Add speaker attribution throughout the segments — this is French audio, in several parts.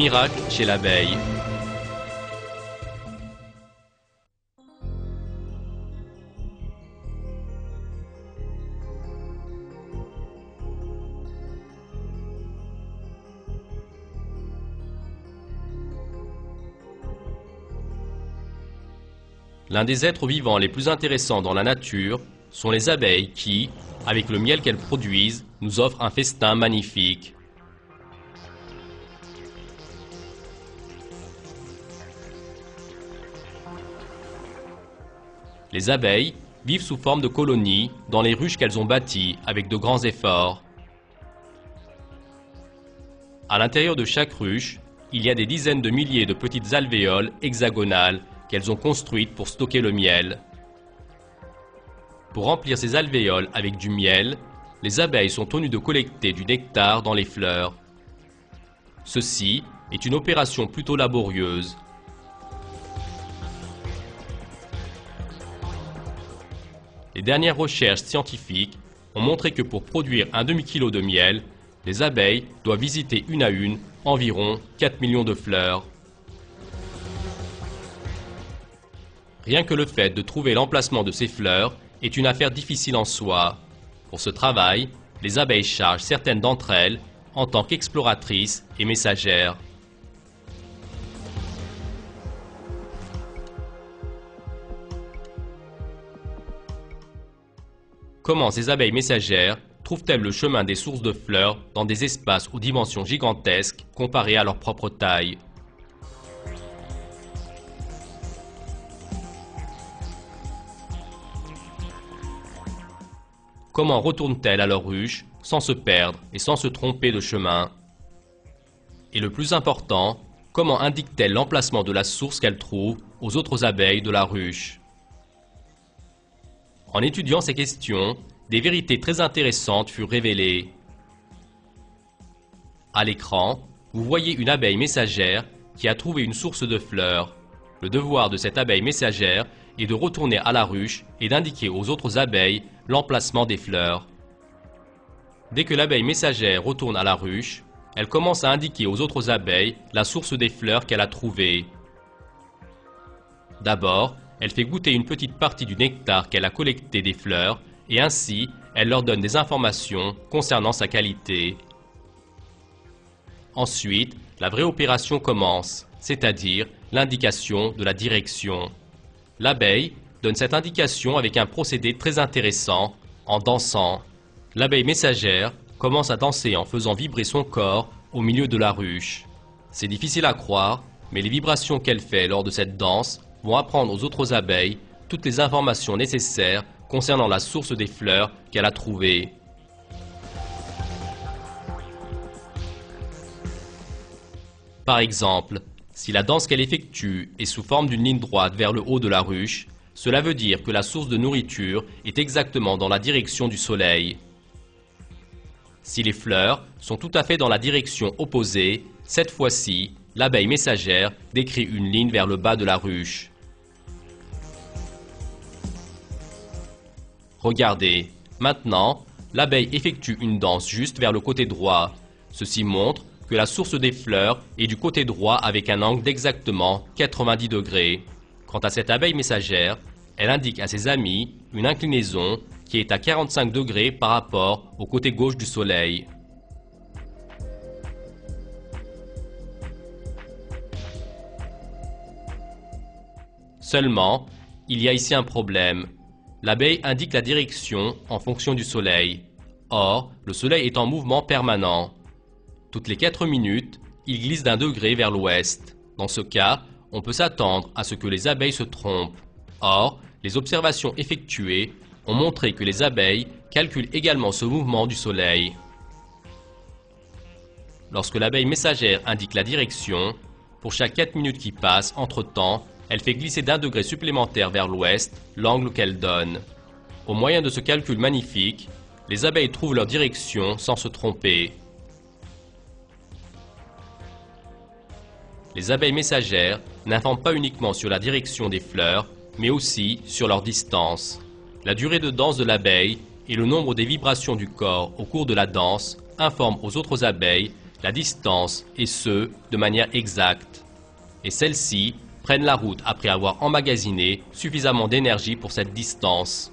Speaker 1: miracles chez l'abeille. L'un des êtres vivants les plus intéressants dans la nature sont les abeilles qui, avec le miel qu'elles produisent, nous offrent un festin magnifique. Les abeilles vivent sous forme de colonies dans les ruches qu'elles ont bâties avec de grands efforts. À l'intérieur de chaque ruche, il y a des dizaines de milliers de petites alvéoles hexagonales qu'elles ont construites pour stocker le miel. Pour remplir ces alvéoles avec du miel, les abeilles sont tenues de collecter du nectar dans les fleurs. Ceci est une opération plutôt laborieuse. Les dernières recherches scientifiques ont montré que pour produire un demi-kilo de miel, les abeilles doivent visiter une à une environ 4 millions de fleurs. Rien que le fait de trouver l'emplacement de ces fleurs est une affaire difficile en soi. Pour ce travail, les abeilles chargent certaines d'entre elles en tant qu'exploratrices et messagères. Comment ces abeilles messagères trouvent-elles le chemin des sources de fleurs dans des espaces aux dimensions gigantesques comparées à leur propre taille ? Comment retournent-elles à leur ruche sans se perdre et sans se tromper de chemin? Et le plus important, comment indiquent-elles l'emplacement de la source qu'elles trouvent aux autres abeilles de la ruche? En étudiant ces questions, des vérités très intéressantes furent révélées. À l'écran, vous voyez une abeille messagère qui a trouvé une source de fleurs. Le devoir de cette abeille messagère est de retourner à la ruche et d'indiquer aux autres abeilles l'emplacement des fleurs. Dès que l'abeille messagère retourne à la ruche, elle commence à indiquer aux autres abeilles la source des fleurs qu'elle a trouvées. D'abord, elle fait goûter une petite partie du nectar qu'elle a collecté des fleurs et ainsi, elle leur donne des informations concernant sa qualité. Ensuite, la vraie opération commence, c'est-à-dire l'indication de la direction. L'abeille donne cette indication avec un procédé très intéressant, en dansant. L'abeille messagère commence à danser en faisant vibrer son corps au milieu de la ruche. C'est difficile à croire, mais les vibrations qu'elle fait lors de cette danse vont apprendre aux autres abeilles toutes les informations nécessaires concernant la source des fleurs qu'elle a trouvées. Par exemple, si la danse qu'elle effectue est sous forme d'une ligne droite vers le haut de la ruche, cela veut dire que la source de nourriture est exactement dans la direction du soleil. Si les fleurs sont tout à fait dans la direction opposée, cette fois-ci, l'abeille messagère décrit une ligne vers le bas de la ruche. Regardez, maintenant, l'abeille effectue une danse juste vers le côté droit. Ceci montre que la source des fleurs est du côté droit avec un angle d'exactement 90 degrés. Quant à cette abeille messagère, elle indique à ses amis une inclinaison qui est à 45 degrés par rapport au côté gauche du soleil. Seulement, il y a ici un problème. L'abeille indique la direction en fonction du soleil. Or, le soleil est en mouvement permanent. Toutes les 4 minutes, il glisse d'1 degré vers l'ouest. Dans ce cas, on peut s'attendre à ce que les abeilles se trompent. Or, les observations effectuées ont montré que les abeilles calculent également ce mouvement du soleil. Lorsque l'abeille messagère indique la direction, pour chaque 4 minutes qui passent entre-temps, elle fait glisser d'1 degré supplémentaire vers l'ouest l'angle qu'elle donne. Au moyen de ce calcul magnifique, les abeilles trouvent leur direction sans se tromper. Les abeilles messagères n'informent pas uniquement sur la direction des fleurs, mais aussi sur leur distance. La durée de danse de l'abeille et le nombre des vibrations du corps au cours de la danse informent aux autres abeilles la distance et ce, de manière exacte. Et celles-ci prennent la route après avoir emmagasiné suffisamment d'énergie pour cette distance.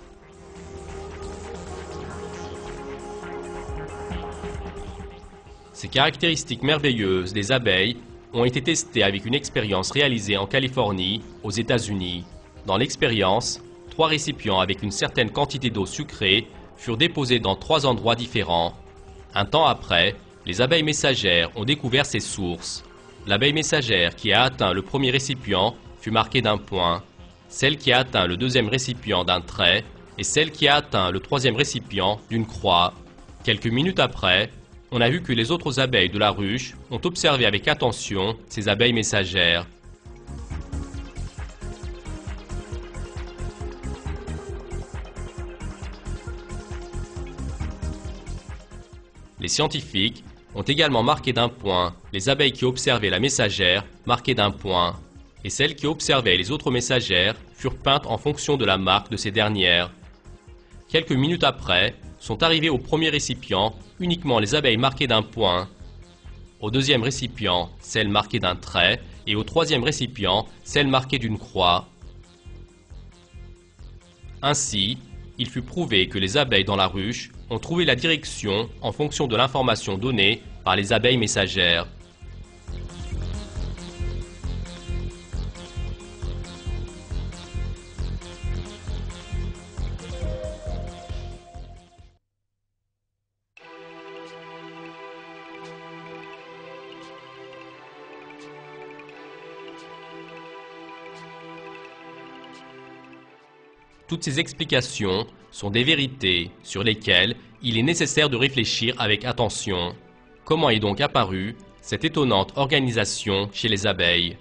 Speaker 1: Ces caractéristiques merveilleuses des abeilles ont été testées avec une expérience réalisée en Californie, aux États-Unis. Dans l'expérience, 3 récipients avec une certaine quantité d'eau sucrée furent déposés dans 3 endroits différents. Un temps après, les abeilles messagères ont découvert ces sources. L'abeille messagère qui a atteint le premier récipient fut marquée d'un point, celle qui a atteint le deuxième récipient d'un trait et celle qui a atteint le troisième récipient d'une croix. Quelques minutes après, on a vu que les autres abeilles de la ruche ont observé avec attention ces abeilles messagères. Les scientifiques ont également marqué d'un point les abeilles qui observaient la messagère marquées d'un point, et celles qui observaient les autres messagères furent peintes en fonction de la marque de ces dernières. Quelques minutes après, sont arrivées au premier récipient uniquement les abeilles marquées d'un point, au deuxième récipient celles marquées d'un trait et au troisième récipient celles marquées d'une croix. Ainsi, il fut prouvé que les abeilles dans la ruche ont trouvé la direction en fonction de l'information donnée par les abeilles messagères. Toutes ces explications sont des vérités sur lesquelles il est nécessaire de réfléchir avec attention. Comment est donc apparue cette étonnante organisation chez les abeilles?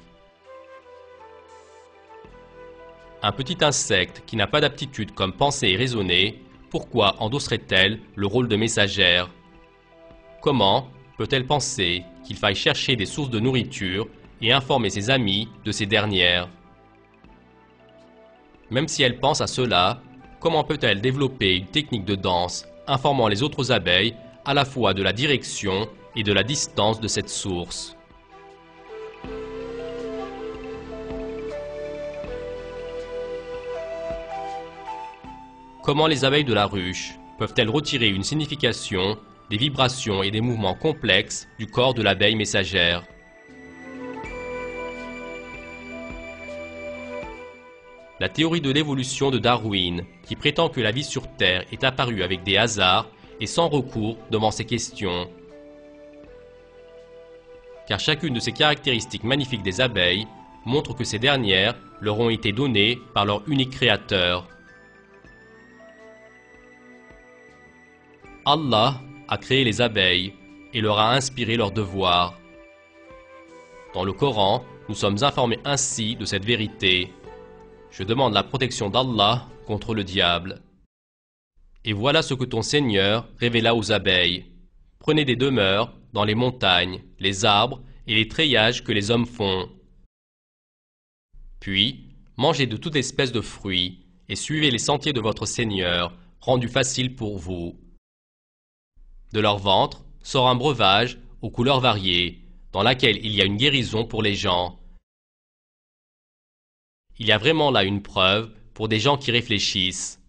Speaker 1: Un petit insecte qui n'a pas d'aptitude comme penser et raisonner, pourquoi endosserait-elle le rôle de messagère? Comment peut-elle penser qu'il faille chercher des sources de nourriture et informer ses amis de ces dernières? Même si elle pense à cela, comment peut-elle développer une technique de danse informant les autres abeilles à la fois de la direction et de la distance de cette source? Comment les abeilles de la ruche peuvent-elles retirer une signification des vibrations et des mouvements complexes du corps de l'abeille messagère? La théorie de l'évolution de Darwin, qui prétend que la vie sur Terre est apparue avec des hasards, est sans recours devant ces questions. Car chacune de ces caractéristiques magnifiques des abeilles montre que ces dernières leur ont été données par leur unique créateur. Allah a créé les abeilles et leur a inspiré leurs devoirs. Dans le Coran, nous sommes informés ainsi de cette vérité. Je demande la protection d'Allah contre le diable. Et voilà ce que ton Seigneur révéla aux abeilles. Prenez des demeures dans les montagnes, les arbres et les treillages que les hommes font. Puis, mangez de toute espèce de fruits et suivez les sentiers de votre Seigneur, rendus faciles pour vous. De leur ventre sort un breuvage aux couleurs variées, dans laquelle il y a une guérison pour les gens. Il y a vraiment là une preuve pour des gens qui réfléchissent.